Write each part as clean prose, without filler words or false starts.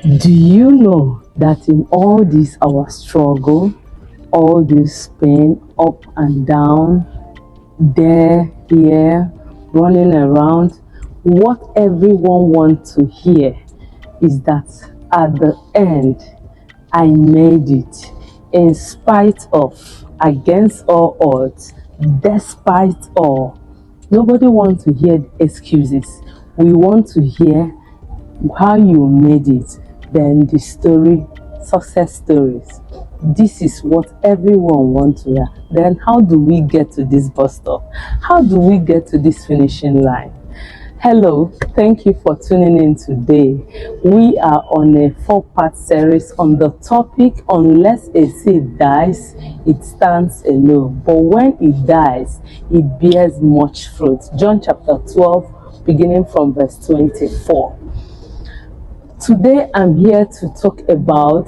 Do you know that in all this our struggle, all this pain, up and down, there, here, running around, what everyone wants to hear is that at the end, I made it in spite of, against all odds, despite all. Nobody wants to hear excuses. We want to hear how you made it, then the story, success stories. This is what everyone wants to hear. Then how do we get to this bus stop? How do we get to this finishing line? Hello, thank you for tuning in today. We are on a 4-part series on the topic, unless a seed dies, it stands alone. But when it dies, it bears much fruit. John chapter 12, beginning from verse 24. Today I'm here to talk about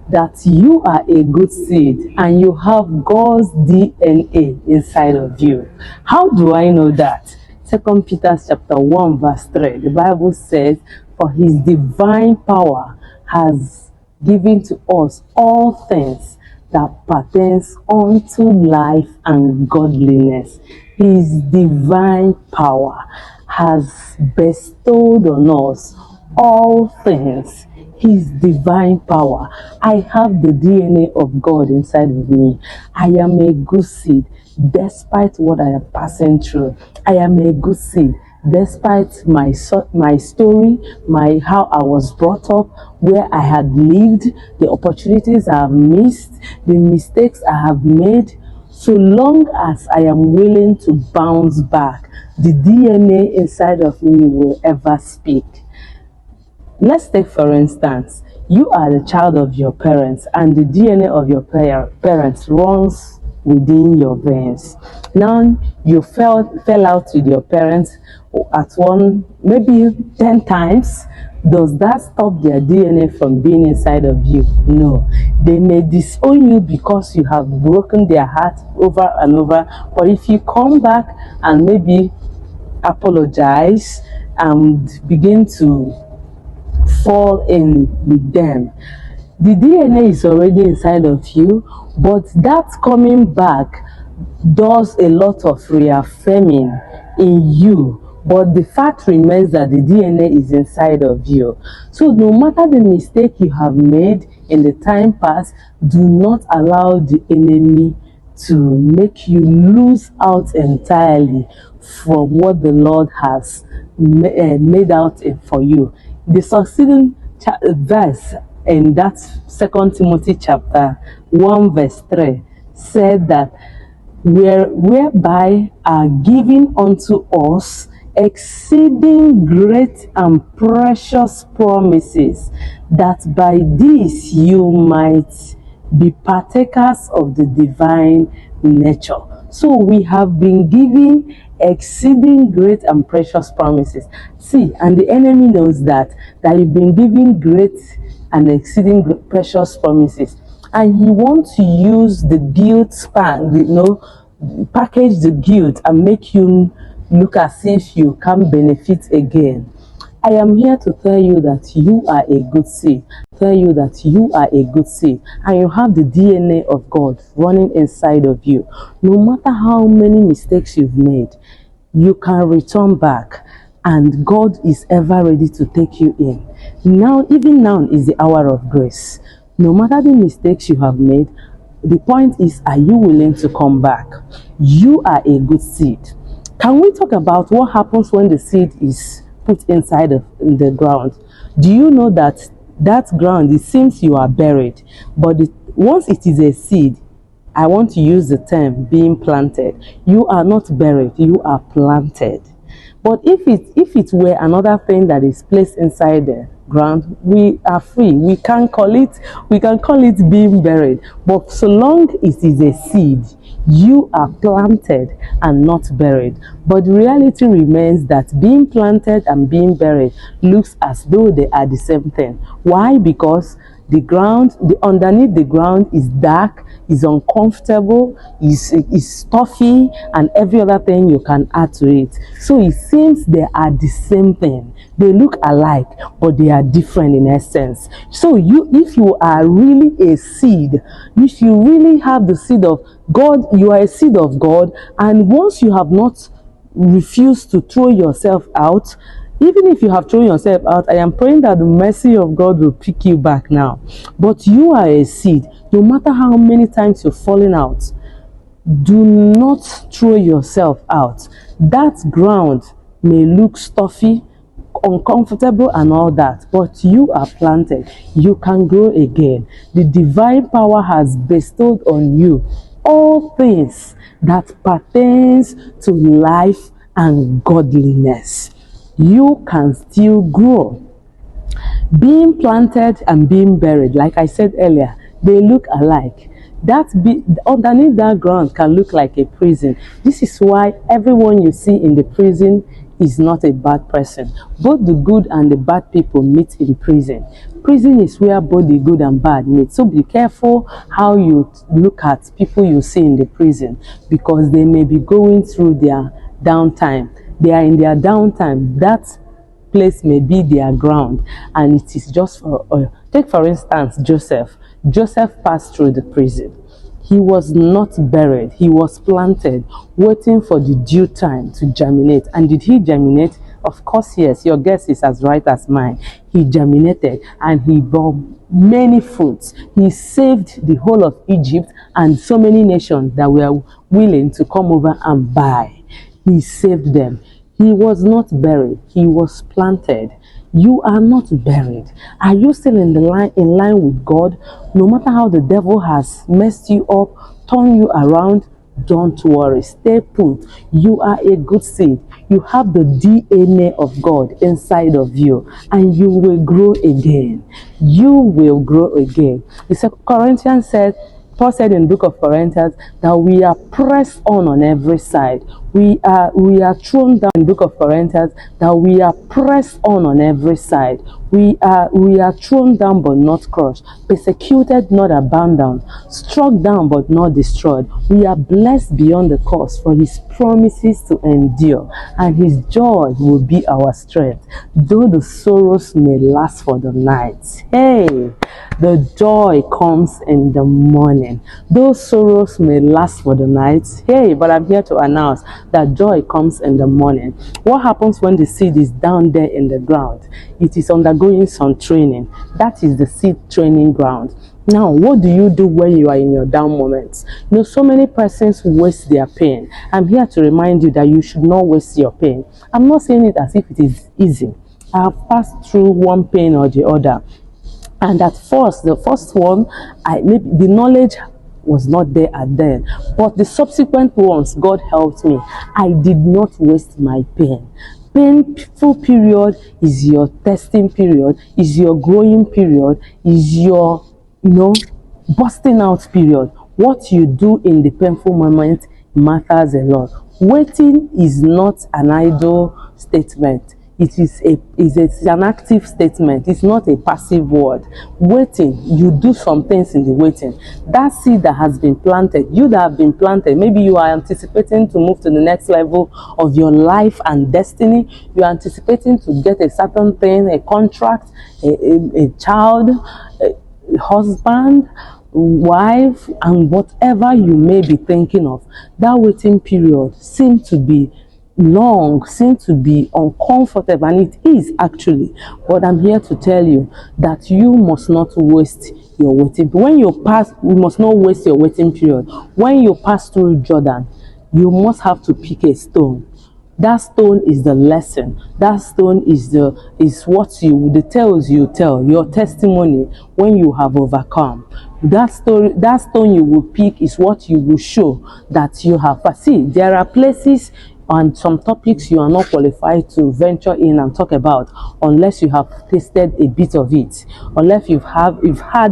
that you are a good seed and you have God's DNA inside of you. How do I know that? 2 Peter chapter 1 verse 3, the Bible says, for his divine power has given to us all things that pertains unto life and godliness. His divine power has bestowed on us all things. His divine power. I have the DNA of God inside of me. I am a good seed despite what I am passing through. I am a good seed despite my story, how I was brought up, where I had lived, the opportunities I have missed, the mistakes I have made. So long as I am willing to bounce back, the DNA inside of me will ever speak. Let's take, for instance, you are the child of your parents and the DNA of your parents runs within your veins. Now you fell out with your parents at one, maybe 10 times. Does that stop their DNA from being inside of you? No. They may disown you because you have broken their heart over and over. But if you come back and maybe apologize and begin to fall in with them, the DNA is already inside of you, but that coming back does a lot of reaffirming in you. But the fact remains that the DNA is inside of you. So no matter the mistake you have made in the time past, do not allow the enemy to make you lose out entirely from what the Lord has made out for you. The succeeding verse in that 2 Timothy chapter 1 verse 3 said that whereby are given unto us exceeding great and precious promises, that by this you might be partakers of the divine nature. So we have been given exceeding great and precious promises. See, and the enemy knows that you've been given great and exceeding precious promises, and he wants to use the guilt span, package the guilt and make you look as if you can't benefit again. I am here to tell you that you are a good seed. Tell you that you are a good seed and you have the DNA of God running inside of you. No matter how many mistakes you've made, you can return back and God is ever ready to take you in. Now, even now is the hour of grace. No matter the mistakes you have made, the point is, are you willing to come back? You are a good seed. Can we talk about what happens when the seed is put inside of the ground? Do you know that ground, it seems you are buried, but once it is a seed, I want to use the term being planted. You are not buried, you are planted. But if it were another thing that is placed inside the ground, we are free. We can call it being buried. But so long it is a seed, you are planted and not buried. But the reality remains that being planted and being buried looks as though they are the same thing. Why? Because Underneath the ground is dark, is uncomfortable, is stuffy, and every other thing you can add to it. So it seems they are the same thing. They look alike, but they are different in essence. So if you are really a seed, if you really have the seed of God, you are a seed of God, and once you have not refused to throw yourself out, even if you have thrown yourself out, I am praying that the mercy of God will pick you back now. But you are a seed. No matter how many times you're falling out, do not throw yourself out. That ground may look stuffy, uncomfortable, and all that, but you are planted. You can grow again. The divine power has bestowed on you all things that pertains to life and godliness. You can still grow. Being planted and being buried, like I said earlier, they look alike. Underneath that ground can look like a prison. This is why everyone you see in the prison is not a bad person. Both the good and the bad people meet in prison. Prison is where both the good and bad meet. So be careful how you look at people you see in the prison, because they may be going through their downtime. They are in their downtime. That place may be their ground, and it is just for take for instance Joseph passed through the prison. He was not buried, he was planted, waiting for the due time to germinate. And did he germinate? Of course, yes. Your guess is as right as mine. He germinated and he bore many fruits. He saved the whole of Egypt and so many nations that were willing to come over and buy. He saved them. He was not buried, he was planted. You are not buried. Are you still in line with God? No matter how the devil has messed you up, turned you around, don't worry. Stay put. You are a good seed. You have the DNA of God inside of you, and you will grow again. You will grow again. Corinthians said, Paul said in the book of Corinthians that we are pressed on every side. We are thrown down in the book of Corinthians that we are pressed on every side. We are thrown down but not crushed, persecuted, not abandoned, struck down but not destroyed. We are blessed beyond the curse, for his promises to endure, and his joy will be our strength. Though the sorrows may last for the night, hey, the joy comes in the morning. Those sorrows may last for the night, hey, but I'm here to announce that joy comes in the morning. What happens when the seed is down there in the ground? It is undergoing some training. That is the seed training ground. Now, what do you do when you are in your down moments? You know, so many persons waste their pain. I'm here to remind you that you should not waste your pain. I'm not saying it as if it is easy. I have passed through one pain or the other. And at first, the first one, maybe the knowledge was not there at then, but the subsequent ones, God helped me. I did not waste my pain. Painful period is your testing period, is your growing period, is your, busting out period. What you do in the painful moment matters a lot. Waiting is not an idle statement. It is an active statement. It's not a passive word. Waiting, you do some things in the waiting. That seed that has been planted, you that have been planted, maybe you are anticipating to move to the next level of your life and destiny. You are anticipating to get a certain thing, a contract, a child, a husband, wife, and whatever you may be thinking of. That waiting period seems to be long, seems to be uncomfortable, and it is actually. But I'm here to tell you that you must not waste your waiting. You must not waste your waiting period. When you pass through Jordan, you must have to pick a stone. That stone is the lesson. That stone is the tales you tell, your testimony when you have overcome. That stone you will pick is what you will show that you have. But see, there are places and some topics you are not qualified to venture in and talk about unless you have tasted a bit of it, unless you've had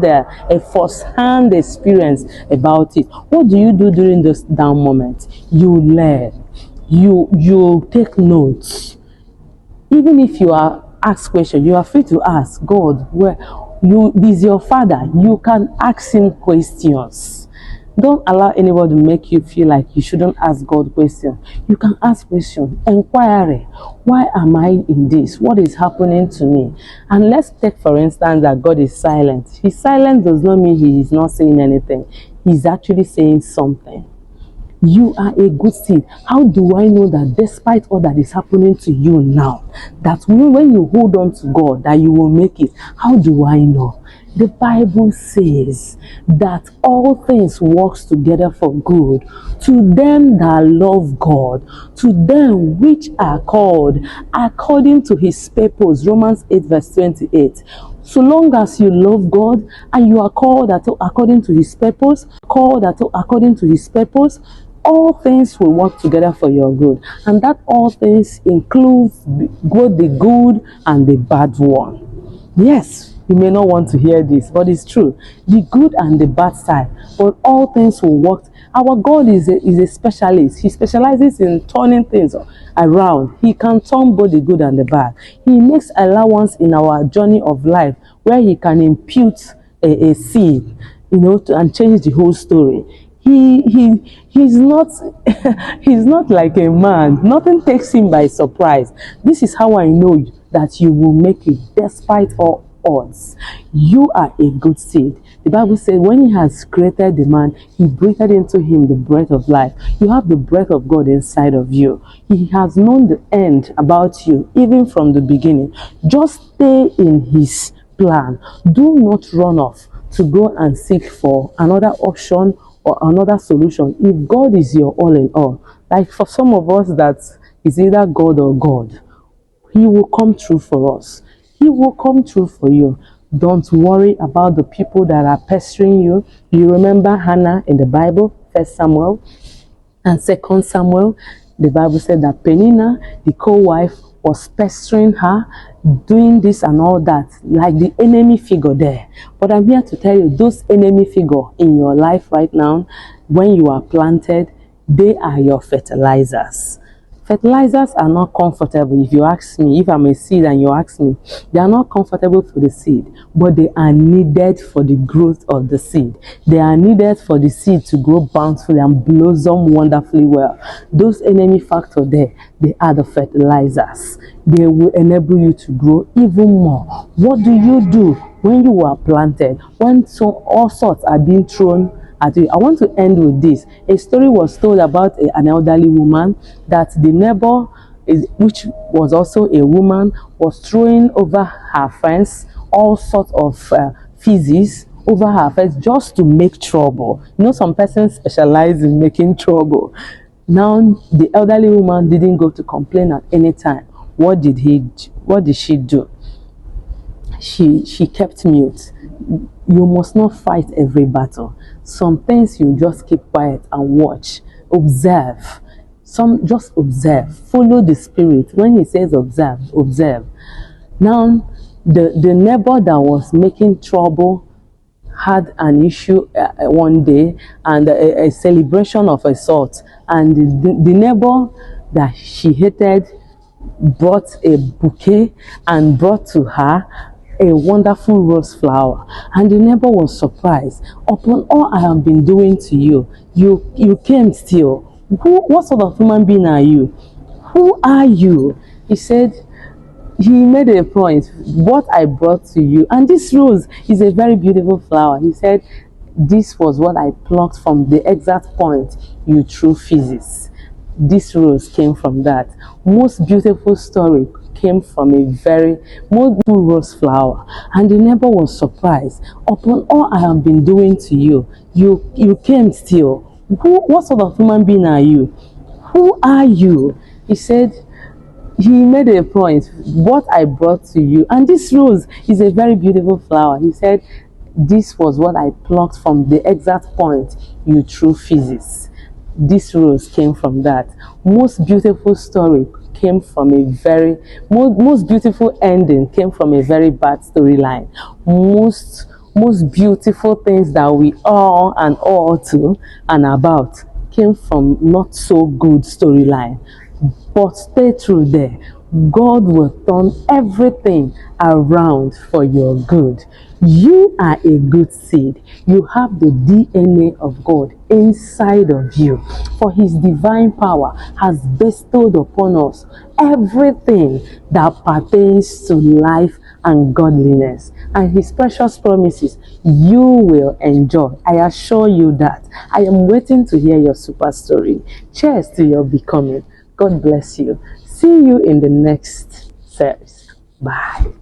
a first-hand experience about it. What do you do during those down moments? You learn. You take notes. Even if you are asked questions, you are free to ask God, He's your father. You can ask him questions. Don't allow anybody to make you feel like you shouldn't ask God questions. You can ask questions. Inquiry. Why am I in this? What is happening to me? And let's take for instance that God is silent. His silence does not mean he is not saying anything. He's actually saying something. You are a good seed. How do I know that despite all that is happening to you now, that when you hold on to God, that you will make it? How do I know? The Bible says that all things work together for good to them that love God, to them which are called according to his purpose. Romans 8 verse 28. So long as you love God and you are called according to his purpose, all things will work together for your good. And that all things includes both the good and the bad one. Yes, you may not want to hear this, but it's true. The good and the bad side, but all things will work. Our God is a specialist. He specializes in turning things around. He can turn both the good and the bad. He makes allowance in our journey of life where he can impute a seed, and change the whole story. He's not he's not like a man. Nothing takes him by surprise. This is how I know that you will make it despite all odds. You are a good seed. The Bible says when he has created the man, he breathed into him the breath of life. You have the breath of God inside of you. He has known the end about you even from the beginning. Just stay in his plan. Do not run off to go and seek for another option or another solution. If God is your all in all, like for some of us that is either God or God, he will come true for us. He will come true for you. Don't worry about the people that are pestering you. You remember Hannah in the Bible, 1 Samuel and 2 Samuel. The Bible said that Peninnah, the co-wife, was pestering her, doing this and all that, like the enemy figure there. But I'm here to tell you, those enemy figure in your life right now, when you are planted, they are your fertilizers. Fertilizers are not comfortable. If you ask me, if I'm a seed and you ask me, they are not comfortable for the seed, but they are needed for the growth of the seed. They are needed for the seed to grow bountifully and blossom wonderfully well. Those enemy factors there, they are the fertilizers. They will enable you to grow even more. What do you do when you are planted? When all sorts are being thrown at you? I want to end with this. A story was told about an elderly woman that the neighbor, which was also a woman, was throwing over her fence all sorts of feces over her fence just to make trouble. Some persons specialize in making trouble. Now the elderly woman didn't go to complain at any time. What did she do? She kept mute. You must not fight every battle. Some things you just keep quiet and watch. Observe. Just observe. Follow the spirit. When he says observe, observe. Now, the neighbor that was making trouble had an issue one day, and a celebration of a sort. And the neighbor that she hated brought a bouquet and brought to her a wonderful rose flower, and the neighbor was surprised. Upon all I have been doing to you, you came still. What sort of human being are you? Who are you? He made a point. What I brought to you, and this rose is a very beautiful flower. He said, this was what I plucked from the exact point you threw feces. This rose came from that. Most beautiful story came from a very beautiful rose flower, and the neighbor was surprised. Upon all I have been doing to you, you came still. What sort of human being are you? Who are you? He made a point. What I brought to you, and this rose is a very beautiful flower. He said, this was what I plucked from the exact point you threw feces. This rose came from that. Most beautiful story came from most beautiful ending came from a very bad storyline. Most beautiful things that we all and all to and about came from not so good storyline. But stay true there. God will turn everything around for your good. You are a good seed. You have the DNA of God inside of you. For his divine power has bestowed upon us everything that pertains to life and godliness. And his precious promises you will enjoy. I assure you that. I am waiting to hear your super story. Cheers to your becoming. God bless you. See you in the next series. Bye.